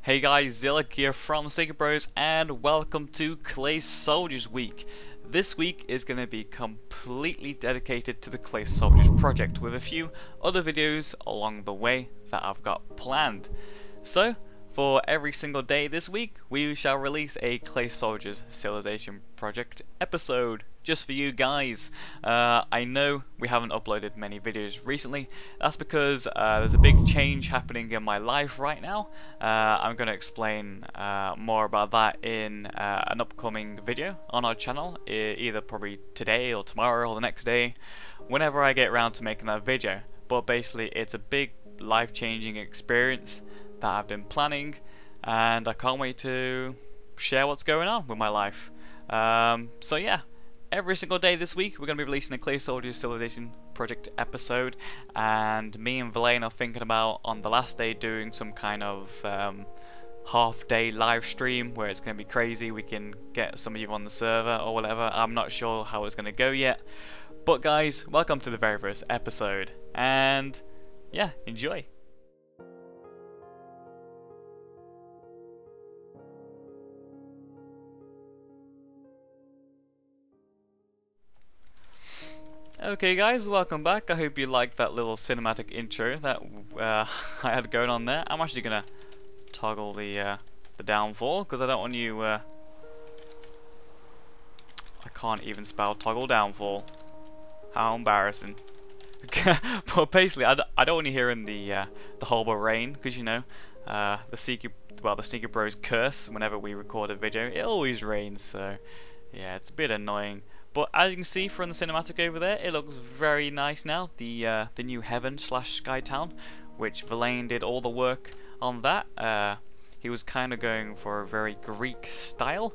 Hey guys, Zillick here from Thesneakybros and welcome to Clay Soldiers Week. This week is going to be completely dedicated to the Clay Soldiers project with a few other videos along the way that I've got planned. So, for every single day this week, we shall release a Clay Soldiers Civilization project episode just for you guys. I know we haven't uploaded many videos recently. That's because there's a big change happening in my life right now. I'm going to explain more about that in an upcoming video on our channel, either probably today or tomorrow or the next day, whenever I get around to making that video. But basically it's a big life-changing experience that I've been planning, and I can't wait to share what's going on with my life. So yeah, every single day this week we're going to be releasing a Clay Soldiers Civilization project episode, and me and Verlaine are thinking about on the last day doing some kind of half-day live stream where it's going to be crazy. We can get some of you on the server or whatever. I'm not sure how it's going to go yet, but guys, welcome to the very first episode, and yeah, enjoy. Okay guys, welcome back. I hope you liked that little cinematic intro that I had going on there. I'm actually gonna toggle the downfall because I don't want you. I can't even spell toggle downfall. How embarrassing! But basically, I don't want you hearing the horrible rain, because you know the Thesneakybros curse whenever we record a video. It always rains, so yeah, it's a bit annoying. But as you can see from the cinematic over there, it looks very nice now. The new heaven / SkyTown, which Verlaine did all the work on that. He was kind of going for a very Greek style,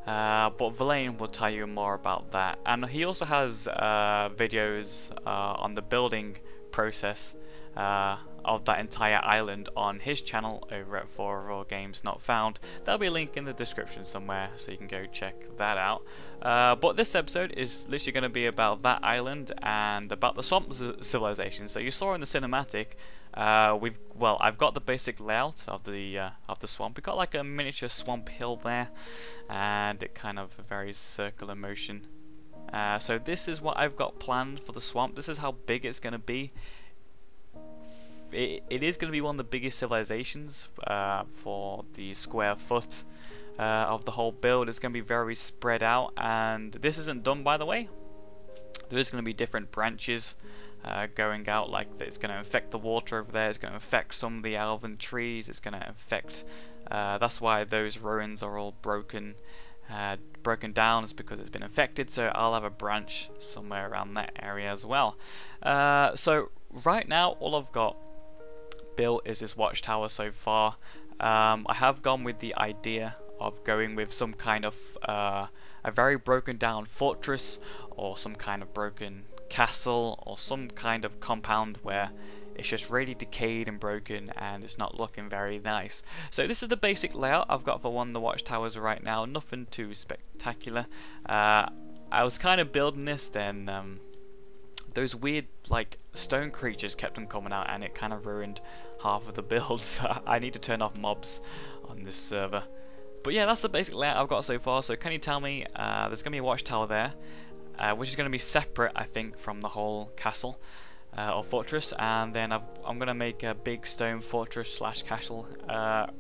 but Verlaine will tell you more about that. And he also has videos on the building process of that entire island on his channel over at Ep4 Games Not Found. There'll be a link in the description somewhere so you can go check that out. But this episode is literally going to be about that island and about the swamp civilization. So you saw in the cinematic, I've got the basic layout of the swamp. We've got like a miniature swamp hill there, and it kind of varies circular motion. So this is what I've got planned for the swamp. This is how big it's going to be. It is going to be one of the biggest civilizations for the square foot of the whole build. It's going to be very spread out, and this isn't done, by the way. There is going to be different branches going out, like it's going to affect the water over there, it's going to affect some of the elven trees, it's going to affect that's why those ruins are all broken down, is because it's been affected. So I'll have a branch somewhere around that area as well. So right now all I've got built is this watchtower so far. I have gone with the idea of going with some kind of a very broken down fortress, or some kind of broken castle, or some kind of compound where it's just really decayed and broken and it's not looking very nice. So this is the basic layout I've got for one of the watchtowers right now. Nothing too spectacular. I was kind of building this, then those weird like stone creatures kept on coming out, and it kind of ruined half of the build. So I need to turn off mobs on this server. But yeah, that's the basic layout I've got so far. So can you tell me, there's going to be a watchtower there, which is going to be separate, I think, from the whole castle or fortress. And then I'm going to make a big stone fortress slash castle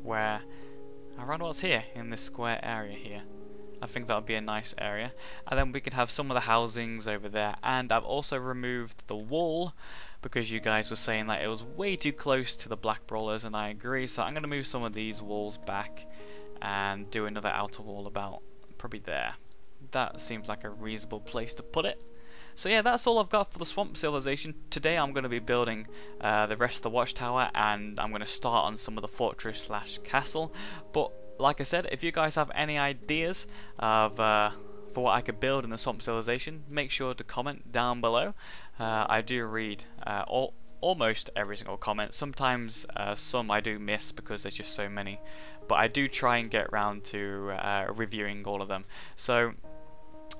where around what's here in this square area here. I think that would be a nice area. And then we can have some of the housings over there. And I've also removed the wall because you guys were saying that it was way too close to the Black Brawlers, and I agree. So I'm going to move some of these walls back and do another outer wall about probably there. That seems like a reasonable place to put it. So yeah, that's all I've got for the Swamp Civilization. Today I'm going to be building the rest of the watchtower, and I'm going to start on some of the fortress slash castle. But like I said, if you guys have any ideas of for what I could build in the Swamp Civilization, make sure to comment down below. I do read almost every single comment. Sometimes some I do miss because there's just so many, but I do try and get around to reviewing all of them. So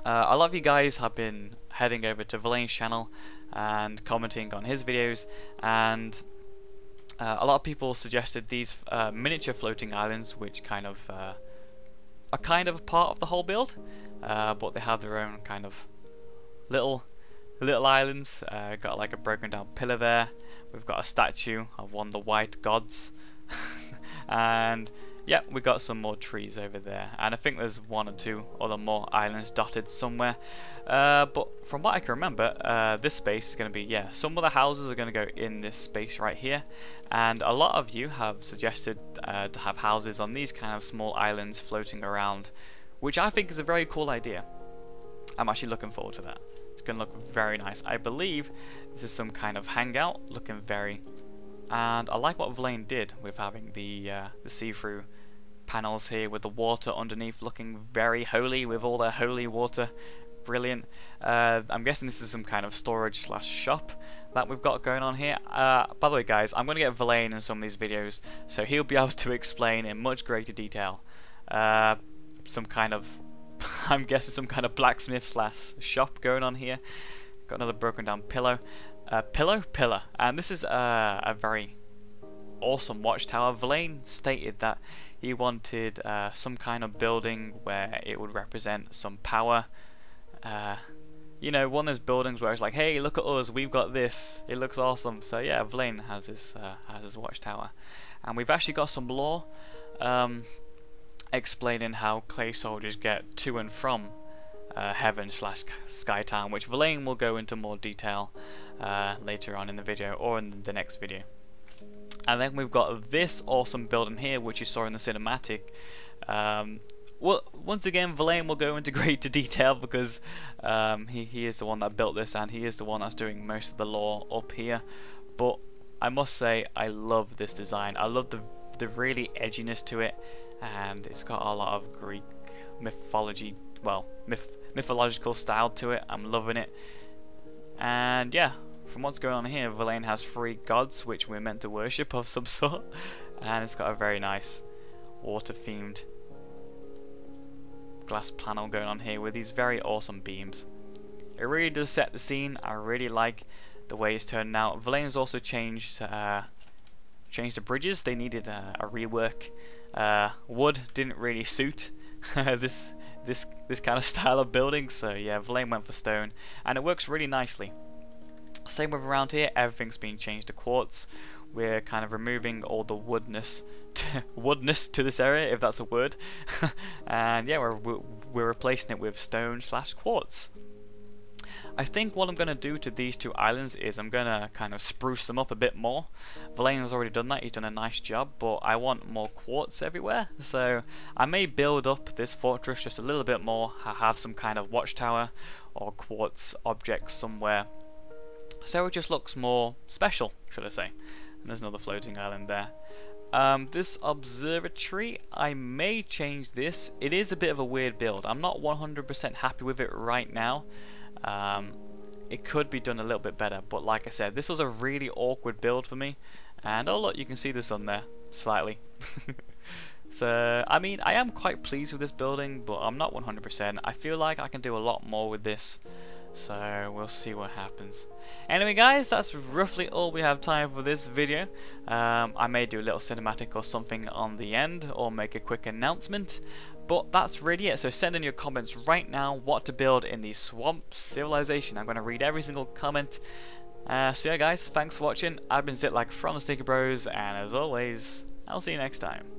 a lot of you guys have been heading over to Villain's channel and commenting on his videos, and a lot of people suggested these miniature floating islands, which kind of are kind of part of the whole build, but they have their own kind of little islands. Got like a broken down pillar there. We've got a statue of one of the white gods, and yeah, we got some more trees over there, and I think there's one or two other more islands dotted somewhere. But from what I can remember, this space is going to be, yeah, some of the houses are going to go in this space right here, and a lot of you have suggested to have houses on these kind of small islands floating around, which I think is a very cool idea. I'm actually looking forward to that. It's going to look very nice. I believe this is some kind of hangout, looking very... And I like what Villain did with having the see-through panels here with the water underneath, looking very holy with all their holy water. Brilliant. I'm guessing this is some kind of storage slash shop that we've got going on here. By the way, guys, I'm going to get Villain in some of these videos, so he'll be able to explain in much greater detail some kind of, I'm guessing some kind of blacksmith slash shop going on here. Got another broken down pillar, and this is a very awesome watchtower. Villain stated that he wanted some kind of building where it would represent some power. You know, one of those buildings where it's like, hey, look at us, we've got this, it looks awesome. So yeah, Villain has his watchtower, and we've actually got some lore explaining how clay soldiers get to and from Heaven slash SkyTown, which Villain will go into more detail later on in the video or in the next video. And then we've got this awesome building here, which you saw in the cinematic. Well, once again, Villain will go into greater detail because he is the one that built this, and he is the one that's doing most of the lore up here. But I must say, I love this design. I love the really edginess to it, and it's got a lot of Greek mythology, well, mythological style to it. I'm loving it. And yeah, from what's going on here, Villain has 3 gods which we're meant to worship of some sort, and it's got a very nice water themed glass panel going on here with these very awesome beams. It really does set the scene. I really like the way it's turned out. Villain's also changed the bridges. They needed a rework. Wood didn't really suit this kind of style of building, so yeah, Villain went for stone, and it works really nicely. Same with around here, everything's been changed to quartz. We're kind of removing all the woodness to this area, if that's a word, and yeah, we're replacing it with stone slash quartz. I think what I'm going to do to these 2 islands is I'm going to kind of spruce them up a bit more. Villain has already done that, he's done a nice job, but I want more quartz everywhere, so I may build up this fortress just a little bit more, have some kind of watchtower or quartz objects somewhere, so it just looks more special, should I say. And there's another floating island there. This observatory, I may change this. It is a bit of a weird build. I'm not 100% happy with it right now. It could be done a little bit better, but like I said, this was a really awkward build for me. And oh look, you can see the sun there, slightly. So, I mean, I am quite pleased with this building, but I'm not 100%. I feel like I can do a lot more with this. So we'll see what happens. Anyway guys, that's roughly all we have time for this video. I may do a little cinematic or something on the end, or make a quick announcement. But that's really it, so send in your comments right now what to build in the swamp civilization. I'm going to read every single comment. So yeah guys, thanks for watching. I've been Zitlak from Thesneakybros, and as always, I'll see you next time.